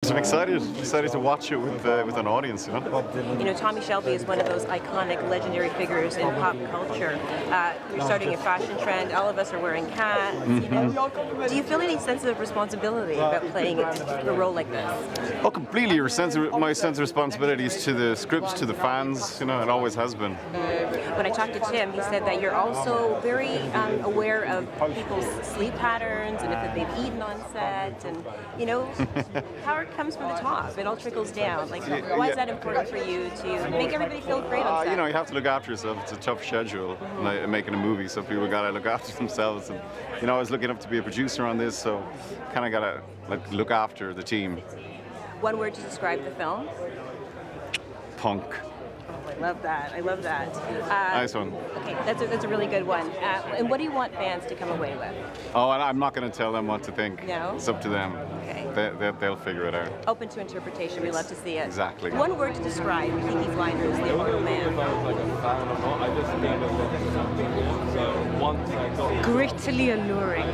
I'm excited to watch it with an audience. You know, Tommy Shelby is one of those iconic, legendary figures in pop culture. You're starting a fashion trend. All of us are wearing hats. You know? Do you feel any sense of responsibility about playing a role like this? Oh, completely. My sense of responsibility is to the scripts, to the fans. You know, it always has been. When I talked to Tim, he said that you're also very aware of people's sleep patterns and if they've eaten on set, and you know, power comes from the top. It all trickles down. Like, why is that important for you to make everybody feel great on set? You know, you have to look after yourself. It's a tough schedule, like, making a movie, so people gotta look after themselves. And you know, I was lucky enough to be a producer on this, so kind of gotta look after the team. One word to describe the film? Punk. I love that. I love that. Nice one. Okay, that's a really good one. And what do you want fans to come away with? Oh, and I'm not going to tell them what to think. No? It's up to them. Okay. They'll figure it out. Open to interpretation. We love to see it. Exactly. One word to describe Peaky Blinders, the Immortal Man. Grittily alluring.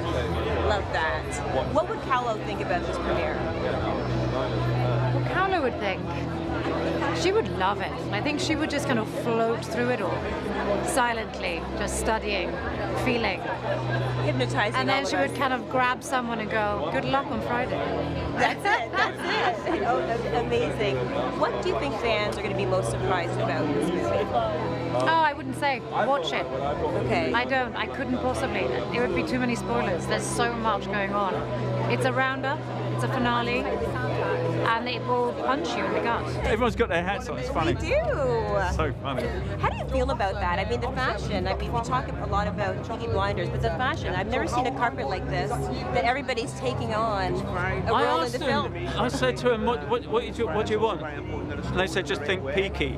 Love that. What would Callow think about this premiere? What Carla would think? She would love it. I think she would just kind of float through it all, silently, just studying, feeling. Hypnotizing. And then she would kind of grab someone and go, good luck on Friday. That's it. That's it. Oh, that's amazing. What do you think fans are going to be most surprised about this movie? Oh, I wouldn't say. Watch it. Okay. I couldn't possibly. It would be too many spoilers. There's so much going on. It's a roundup, it's a finale, and it will punch you in the gut. Everyone's got their hats on, it's funny. They do. So funny. How do you feel about that? I mean, the fashion. I mean, we talk a lot about Peaky Blinders, but the fashion. I've never seen a carpet like this that everybody's taking on a role in the film. I said to them, what do you want? And they said, just think Peaky.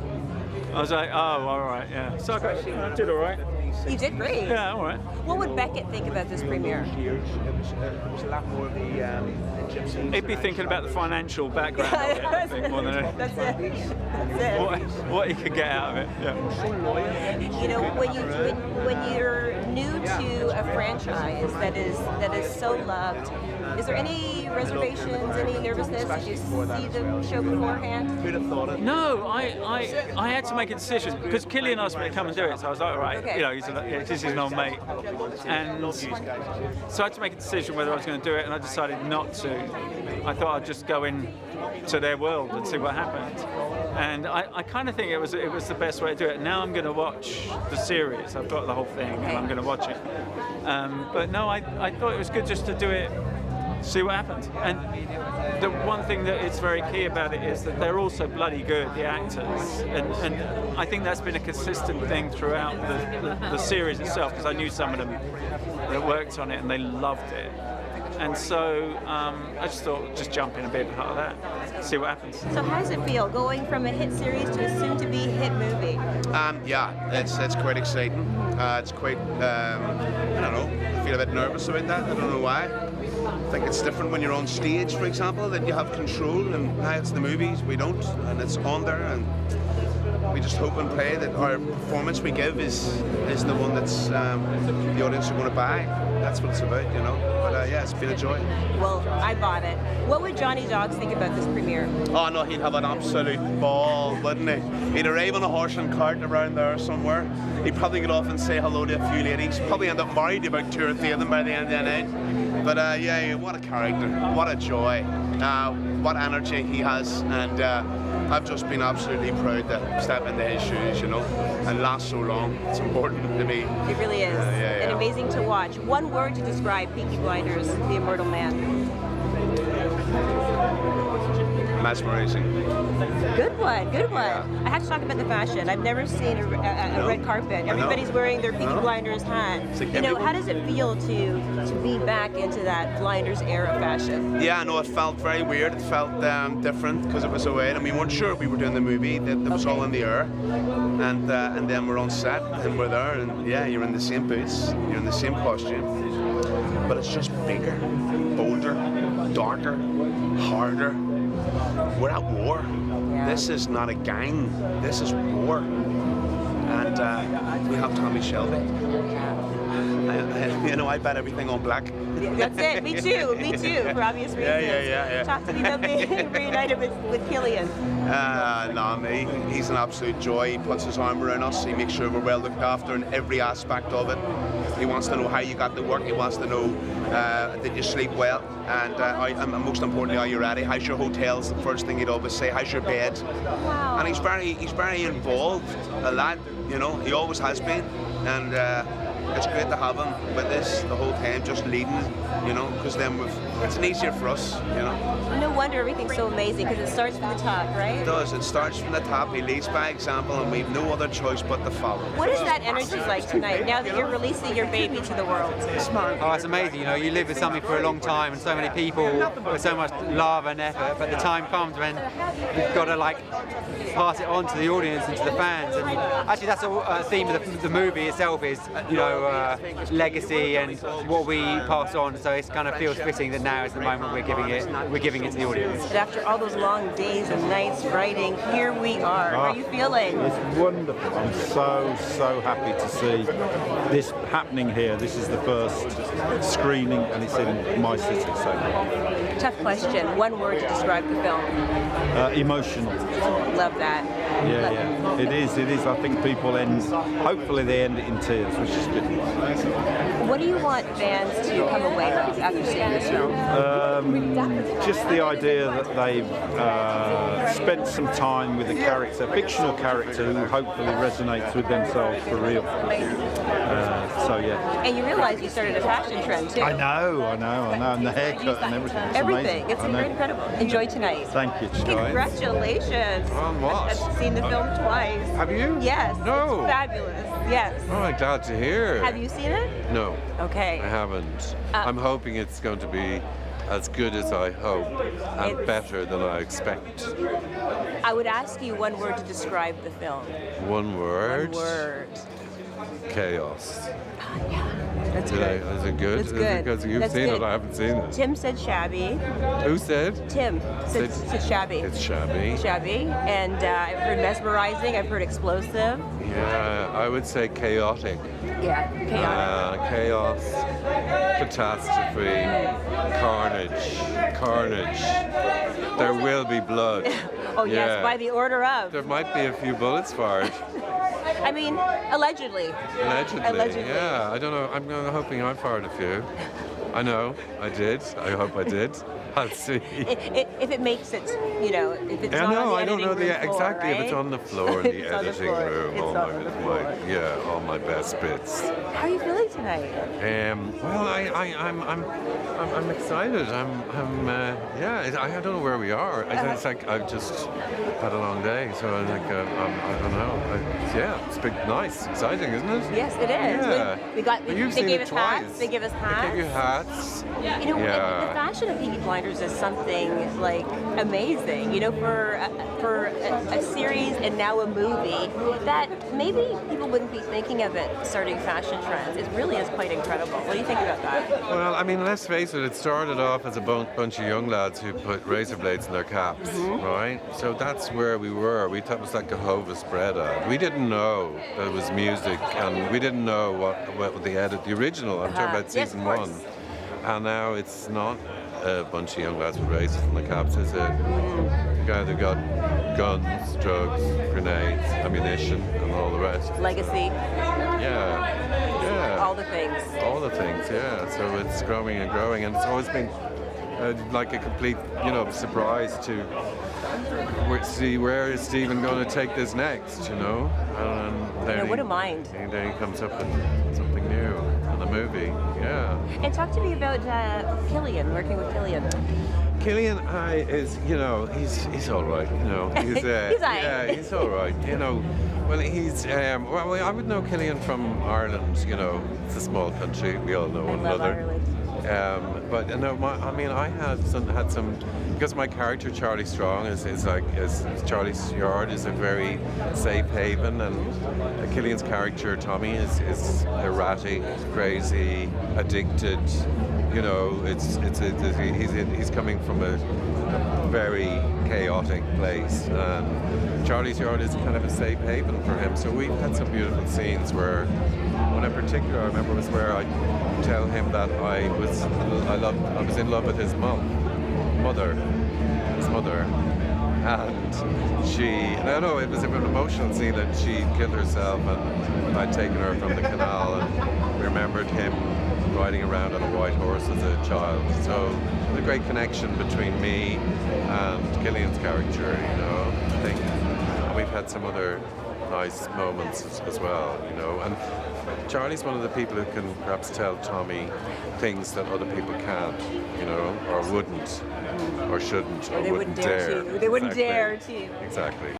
I was like, oh, all right, yeah. So I did all right. You did great. Yeah, all right. What would Beckett think about this premiere? He'd be thinking about the financial background of it, I think, more than anything. That's it. That's it. What he could get out of it, yeah. You know, when you're new to a franchise that is so loved, is there any reservations, any nervousness? Did you see the show beforehand? No, I had to make a decision because Cillian asked me to come and do it, so I was like, all right, Okay. you know, this is an old mate, and so I had to make a decision whether I was going to do it, and I decided not to. I thought I'd just go in to their world and see what happened, and I kind of think it was the best way to do it. Now I'm going to watch the series. I've got the whole thing, and I'm going to watch it. But no, I thought it was good just to do it. See what happens. And the one thing that is very key about it is that they're also bloody good, the actors. And I think that's been a consistent thing throughout the series itself, because I knew some of them that worked on it and they loved it. And so I just thought, just jump in and be a part of that, see what happens. So how does it feel going from a hit series to a soon-to-be hit movie? Yeah, it's quite exciting. It's quite, I don't know, I feel a bit nervous about that. I don't know why. I think it's different when you're on stage, for example, that you have control, and now it's the movies, we don't, and it's on there, and we just hope and pray that our performance we give is the one that's the audience are going to buy. That's what it's about, you know. But yeah, it's been a joy. Well, I bought it. What would Johnny Dogs think about this premiere? Oh no, he'd have an absolute ball, wouldn't he? He'd arrive on a horse and cart around there somewhere. He'd probably get off and say hello to a few ladies. Probably end up married to about 2 or 3 of them by the end of the night. But yeah, what a character, what a joy, what energy he has, and I've just been absolutely proud to step into his shoes, you know, and last so long. It's important to me. It really is, and amazing to watch. One word to describe Peaky Blinders, the Immortal Man. Mesmerizing. Good one, good one. Yeah. I have to talk about the fashion. I've never seen a red carpet. Everybody's wearing their Peaky Blinders hat. Like you know, how does it feel to be back into that Blinders era fashion? Yeah, no, it felt very weird. It felt different because it was away, and we weren't sure we were doing the movie. That was all in the air, and then we're on set and we're there, and yeah, you're in the same boots, you're in the same costume, but it's just bigger, bolder, darker, harder. We're at war. Yeah. This is not a gang. This is war. And we have Tommy Shelby. I bet everything on black. That's it. Me too. Me too. For obvious reasons. Yeah. Talk to me about being reunited with Cillian. He's an absolute joy. He puts his arm around us. He makes sure we're well looked after in every aspect of it. He wants to know how you got to work. He wants to know that you sleep well, and most importantly, are you ready? How's your hotels? The first thing he'd always say. How's your bed? Wow. And he's very involved a lot. He always has been, and it's great to have him with us the whole time, just leading, because then it's easier for us, No wonder everything's so amazing, because it starts from the top, right? It does. It starts from the top. He leads by example, and we've no other choice but to follow. What is that energy like tonight, now that you're releasing your baby to the world? Oh, it's amazing. You live with something for a long time, and so many people with so much love and effort, but the time comes when you've got to pass it on to the audience and to the fans. And actually, that's a theme of the movie itself is, legacy and what we pass on. So it kind of feels fitting that now is the moment we're giving it to the audience. And after all those long days and nights writing, here we are. How are you feeling? It's wonderful. I'm so happy to see this happening here. This is the first screening, and it's in my city. So Tough question. One word to describe the film. emotional. Love that. Yeah. It is. I think people hopefully they end it in tears, which is good. What do you want fans to come away with after seeing this film? Just the idea that they've spent some time with a fictional character who hopefully resonates with themselves for real. So yeah. And you realize you started a fashion trend too. I know, and the haircut and everything. It's Everything. amazing. It's incredible. Enjoy tonight. Thank you. Congratulations. On what? I've seen the film twice. Have you? Yes. No. It's fabulous. Yes. Oh, I'm glad to hear. Have you seen it? No. Okay. I haven't. I'm hoping it's going to be as good as I hope and better than I expect. I would ask you one word to describe the film. One word? One word. Chaos. That's good. Is it good? It's good. Because you've That's seen good. it, I haven't seen it. Tim said shabby. Who said? Tim said shabby. It's shabby. Shabby. And I've heard mesmerizing. I've heard explosive. Yeah, I would say chaotic. Yeah, chaotic. Chaos, catastrophe, carnage. There will be blood. Oh yes, by the order of. There might be a few bullets fired. I mean, allegedly. Allegedly. Yeah, I don't know. I'm hoping I fired a few. I know, I did. I hope I did. I'll see. If it makes it, if it's not on the I don't know editing room floor, exactly right? if it's on the floor in the It's on the editing floor. room. It's on the floor. All my best bits. How are you feeling tonight? Well, I'm excited. I don't know where we are. It's like I've just had a long day, so I think I don't know. It's been nice, exciting, isn't it? Yes, it is. Yeah. They You've seen gave it us twice. hats. They give us They hats. give you hats. The fashion of Peaky Blinders is something amazing. For a series and now a movie that maybe people wouldn't be thinking of it starting fashion trends. It really is quite incredible. What do you think about that? Well, I mean, let's face it, it started off as a bunch of young lads who put razor blades in their caps, right? So that's where we were. We thought it was like a Jehovah's spread ad. We didn't know that it was music, and we didn't know what the original, I'm talking about season 1. And now it's not a bunch of young lads with razors in their caps. It's a guy that got guns, drugs, grenades, ammunition, and all the rest. Legacy. Yeah. All the things. All the things, yeah. So it's growing and growing, and it's always been like a complete, surprise to see where is Stephen going to take this next, And then What a mind. And then he comes up with something new in the movie, yeah. And talk to me about Cillian, working with Cillian. Cillian is, he's all right, He's, He's all right. Yeah, he's all right, Well, he's, I would know Cillian from Ireland, It's a small country, we all know one love another. Ireland. But I had some because my character Charlie Strong is Charlie Yard is a very safe haven, and Cillian's character Tommy is erratic, crazy, addicted. He's coming from a a very chaotic place. And Charlie's Yard is kind of a safe haven for him. So we've had some beautiful scenes where, one in particular I remember was where I tell him that I was in love with his mother, and I know it was an emotional scene that she killed herself and I'd taken her from the canal, and we remembered him riding around on a white horse as a child. So the great connection between me and Cillian's character, you know, I think. And we've had some other nice moments as well, you know. And Charlie's one of the people who can perhaps tell Tommy things that other people can't, you know, or wouldn't, or shouldn't, or They wouldn't dare to. They wouldn't dare to. Exactly.